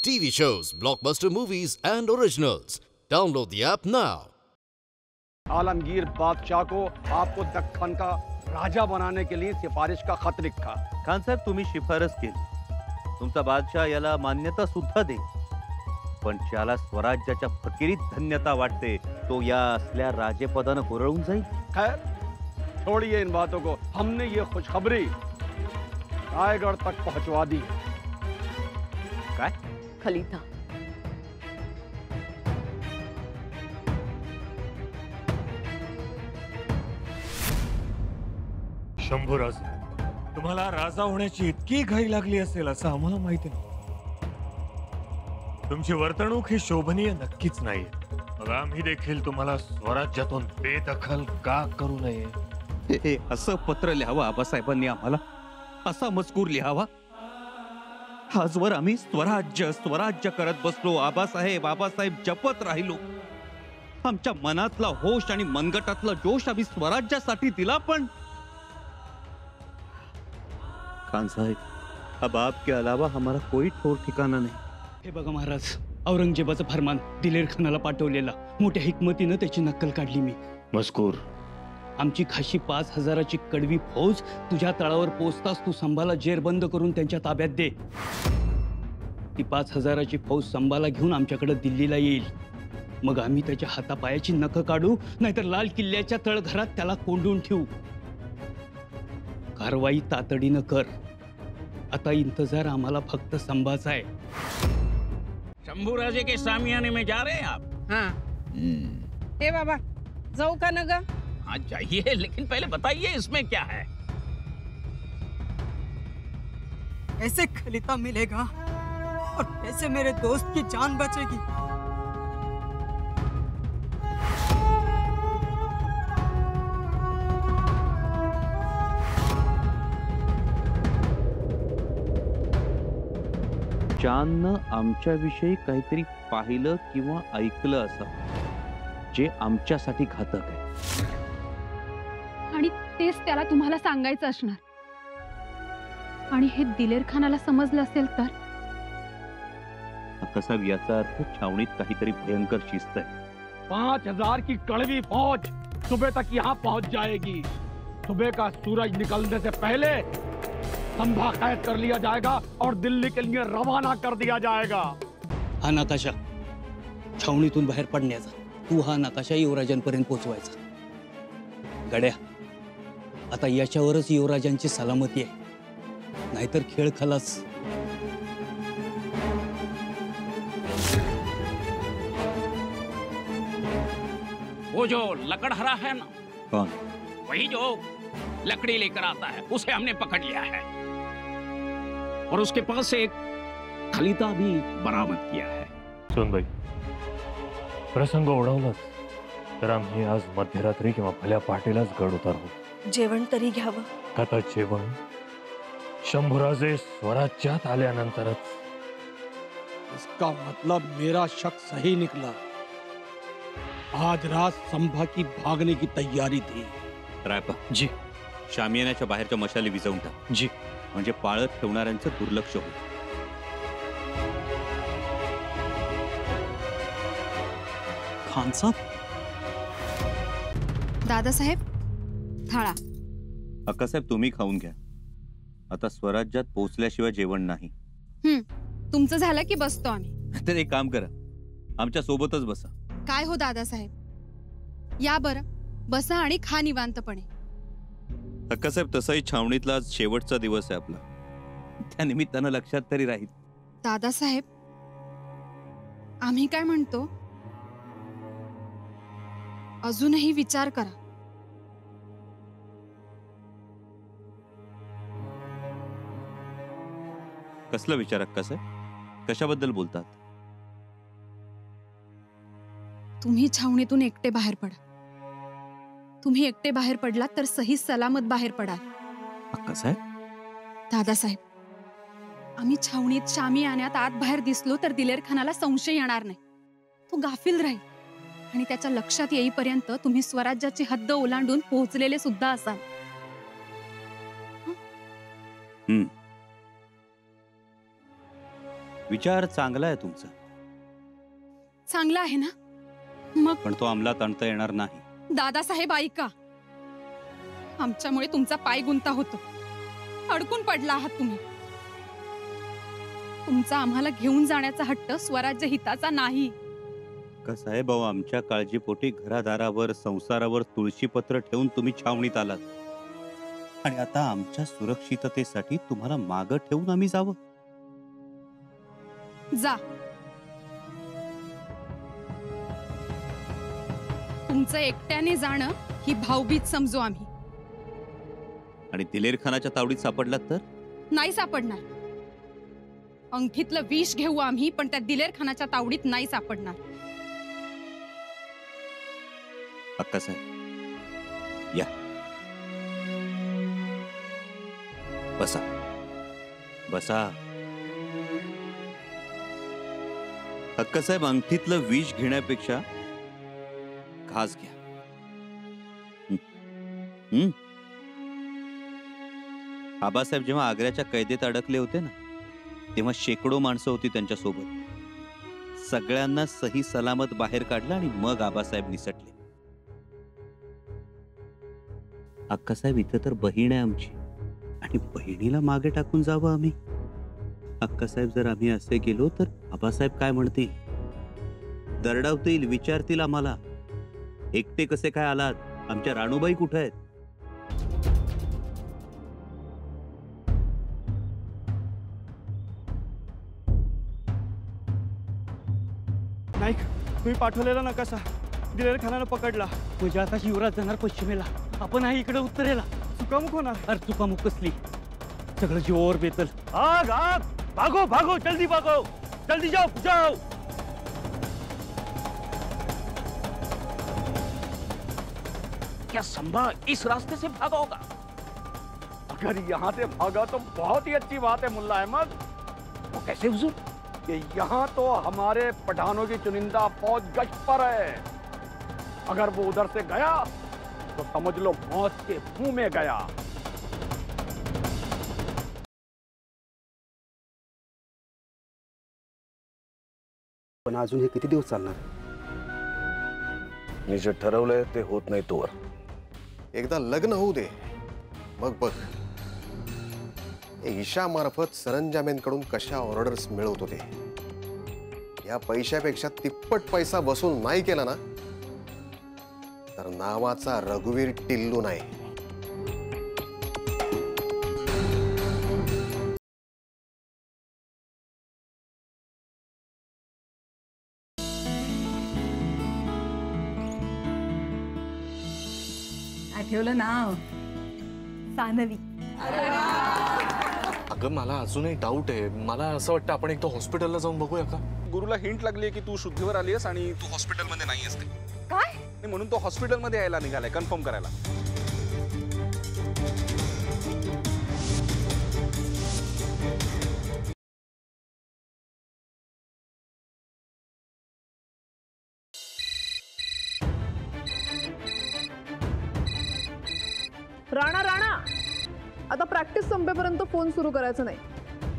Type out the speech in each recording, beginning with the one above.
TV shows, blockbuster movies, and originals. Download the app now. Alamgir बादशाह को आपको दक्खन का राजा बनाने के लिए सिफारिश का खत लिखा। खान साहेब, तुम्ही शिफारस केली, तुमचा बादशाह याला मान्यता सुद्धा दे, पण ज्याला स्वराज्याच्या फकिरीत धन्यता वाटते तो या असल्या राजेपदानं हुरळून जाईल। खैर, छोड़िए इन बातों को। हमने ये खुशखबरी रायगढ़ तक पहुंचवा दी। काय? खलीता, शंभूराज, तुम्हाला राजा होण्याची इतकी घाई लागली असेल असं आम्हाला माहिती नव्हतं। तुमची वर्तणूक ही शोभनीय नक्कीच नाही। मग आम्ही देखील तुम्हाला स्वराज्यातून बेदखल का करू नये? असं पत्र लिहावं आबासाहेबांनी आम्हाला, असा मजकूर लिहावा। आजवर आम्ही स्वराज्य स्वराज्य करत बसलो, आबासाहेब आबासाहेब जपत राहिलो। आमच्या मनातला होश आणि मनगटातला जोश आम्ही स्वराज्यासाठी दिला, पण खान साहेब, अब आपके अलावा हमारा कोई ठोर ठिकाना नहीं। हे बघा महाराज, औरंगजेबाचं फरमान दिलेर खानाला पाठवलेला, मोठ्या हिकमतीनं त्याची नक्कल काढली मी। मजकूर, आमची खाशी 5,000ची कडवी फौज तुझ्या तळावर पोहोचताच तू संभाला जेरबंद करून त्यांच्या ताब्यात दे। ती 5,000ची फौज संभाला घेऊन आमच्याकडे दिल्लीला येईल। मग आम्ही त्याच्या हातापायाची नखं काढू, नाहीतर लाल किल्ल्याच्या तळघरात त्याला कोंडून ठेवू। कारवाई तातडीनं कर। आता इंतजार आम्हाला फक्त संभाचा आहे। शंभूराजे के सामियाने में जा रहे हैं आप? हाँ। हे बाबा, जाऊ का न ग? हाँ जाइए, लेकिन पहले बताइए इसमें क्या है? ऐसे खलीता मिलेगा और कैसे मेरे दोस्त की जान बचेगी? जाननं आमच्याविषयी काहीतरी पाहिलं किंवा ऐकलं असं, जे आमच्यासाठी घातक आहे, आणि तेच त्याला तुम्हाला सांगायचं असणार। आणि हे दिलेर खानाला समजलं असेल तर? साहेब, याचा अर्थ छावणीत काहीतरी भयंकर शिस्त आहे। 5,000 की कड़वी फौज सुबह तक यहाँ पहुंच जाएगी। सुबह का सूरज निकलने से पहले संभा कैद कर लिया जाएगा और दिल्ली के लिए रवाना कर दिया जाएगा। हा नकाशा छावणीतून बाहेर पडण्याचा, तू हा नकाशा युवराजांपर्यंत पोहोचवायचा। गड्या, आता याच्यावरच युवराजांची सलामती आहे, नाहीतर खेळ खलास। वो जो लकड़हरा है ना, कौन? वही जो लकड़ी लेकर आता है, उसे हमने पकड़ लिया है और उसके पास से एक खलीता भी बरामद किया है। सोनबाई, प्रसंग ओढवलाच तर आम्ही आज मध्यरात्री किंवा भल्या पहाटेलाच गड उतरवू। जेवण तरी घ्यावं। आता जेवण शंभूराजे स्वराज्यात आल्यानंतरच। इसका मतलब मेरा शक सही निकला। आज रात संभा की भागने की तैयारी थी। रायपा जी, शामियानाच्या बाहेरच्या मशाली विझवून टाक जी, म्हणजे पाळत ठेवणाऱ्यांचं दुर्लक्ष होईल। खान साहब, दादासाहेब, थाळा। अक्कासाहेब, तुम्ही खाऊन घ्या। आता स्वराज्यात पोहोचल्याशिवाय जेवण नाही। तुमचं झालं की बसतो आम्ही। तर एक काम करा, आमच्या सोबतच बसा। काय हो दादासाहेब, या बरं, बसा आणि खा निवांतपणे। अक्कासाहेब, तसाही छावणीतला आज शेवटचा दिवस आहे आपला, त्या निमित्तानं लक्षात तरी राहील। दादासाहेब, आम्ही काय म्हणतो, अजूनही विचार करा। कसला विचार अक्कासाहेब? कशाबद्दल बोलतात? तुम्ही छावणीतून एकटे बाहेर पडा। तुम्ही एकटे बाहेर पडलात तर सही सलामत बाहेर पडाल। अक्कासाहेब, दादासाहेब, आम्ही छावणीत शामियान्यात आत बाहेर दिसलो तर दिलेर खानाला संशय येणार नाही। तो गाफील राहील आणि त्याच्या लक्षात येईपर्यंत तुम्ही स्वराज्याची हद्द ओलांडून पोहोचलेले सुद्धा असाल। विचार चांगला आहे तुमचा, चांगला आहे ना? मग पण तो अंमलात आणता येणार नाही. दादासाहेब ऐका, आमच्यामुळे तुमचा पाय गुंता होतो. अडकून पडला आहात तुम्ही. तुमचा आम्हाला घेऊन जाण्याचा हट्ट स्वराज्य हिताचा नाही. कसं आहे भाऊ, आमच्या काळजीपोटी घरादारावर संसारावर तुळशीपत्र ठेवून तुम्ही छावणीत आलात, आणि आता आमच्या सुरक्षिततेसाठी तुम्हाला मागं ठेवून आम्ही जावं? जा. तुमचं एकट्याने जाणं ही भाऊबीज समजू आम्ही. आणि दिलेर खानाच्या तावडीत सापडलात तर? नाही सापडणार. अंगठीतलं विष घेऊ आम्ही, पण त्या दिलेर खानाच्या तावडीत नाही सापडणार. अक्कासाहेब या, बसा बसा. अक्कासाहेब, अंगठीतलं विष घेण्यापेक्षा घास घ्या. आबासाहेब जेव्हा आग्र्याच्या कैदेत अडकले होते ना, तेव्हा शेकडो माणसं होती त्यांच्या सोबत. सगळ्यांना सही सलामत बाहेर काढलं आणि मग आबासाहेब निसटले. अक्कासाहेब, इथं तर बहीण आहे आमची, आणि बहिणीला मागे टाकून जावं आम्ही? अक्कासाहेब, जर आम्ही असे गेलो तर आबासाहेब काय म्हणतील? दरडावतील, विचारतील आम्हाला, एकटे कसे काय आलात? आमच्या राणूबाई कुठे आहेत? नाईक, तुम्ही पाठवलेला नकाशा दिलेर खानानं पकडला. म्हणजे आता शिवराज जाणार पश्चिमेला, आपण आहे इकडे उत्तरेला. चुकामुक होणार. अरे चुकामुक कसली, सगळं जीवावर बेतल. आग आग, भागो भागो, जल्दी भागो, जल्दी जाओ जाओ. क्या संभा इस रास्ते से भागा होगा? अगर यहाँ से भागा तो बहुत ही अच्छी बात है मुल्ला अहमद. वो कैसे हुजूर? कि यहाँ तो हमारे पठानों की चुनिंदा फौज गश्त पर है. अगर वो उधर से गया तो समझ लो मौत के मुंह में गया. पण अजून हे किती दिवस चालणार? मी जे ठरवलंय ते होत नाही तोवर. एकदा लग्न होऊ दे, मग बघ ईशा मार्फत सरंजामेंकडून कशा ऑर्डर्स मिळवतो ते. या पैशापेक्षा तिप्पट पैसा वसूल नाही केला ना तर नावाचा रघुवीर टिल्लू नाही. आठवलं नाव? सानवी. अगं, मला अजूनही डाऊट आहे. मला असं वाटतं आपण एकदा हॉस्पिटलला जाऊन बघूया का? गुरुला हिंट लागली की तू शुद्धीवर आलीस आणि तू हॉस्पिटलमध्ये नाही असते. काय? म्हणून तो हॉस्पिटलमध्ये यायला निघालाय कन्फर्म करायला. राणा राणा, आता प्रॅक्टिस संपेपर्यंत फोन सुरू करायचा नाही.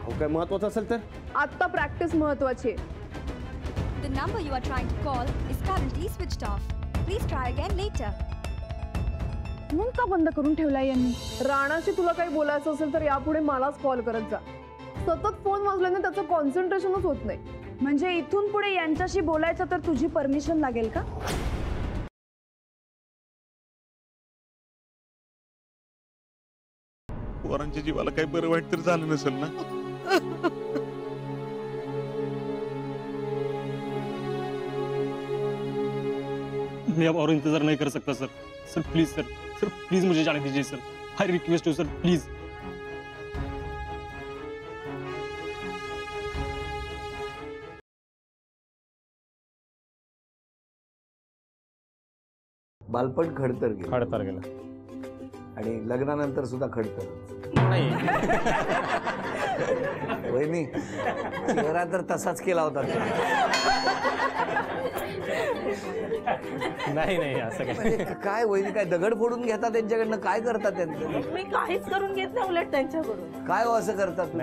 अहो, काय महत्वाचं असेल तर? आता प्रॅक्टिस महत्वाची आहे. The number you are trying to call is currently switched off. Please try again later. Phone का बंद करून ठेवलाय यांनी? राणाशी तुला काही बोलायचं असेल तर यापुढे मलाच कॉल करत जा. सतत फोन वाजल्याने त्याचं कॉन्सन्ट्रेशनच होत नाही. म्हणजे इथून पुढे यांच्याशी बोलायचं तर तुझी परमिशन लागेल का? पोरांच्या जीवाला काही बरं वाईट तर झालं नसेल ना? मैं अब और इंतजार नहीं कर सकता sir. Sir please, sir sir please मुझे जाने दीजिए sir. I request you sir, please. बालपण खडतर गेलं आणि लग्नानंतर सुद्धा खडतर. वहिनी, चेहरा तर तसाच केला होता. नाही असं काय वहिनी, काय दगड फोडून घेता त्यांच्याकडनं? काय करतात त्यांचं? मी काहीच करून घेत नाही, उलट त्यांच्याकडून. काय असं करतात?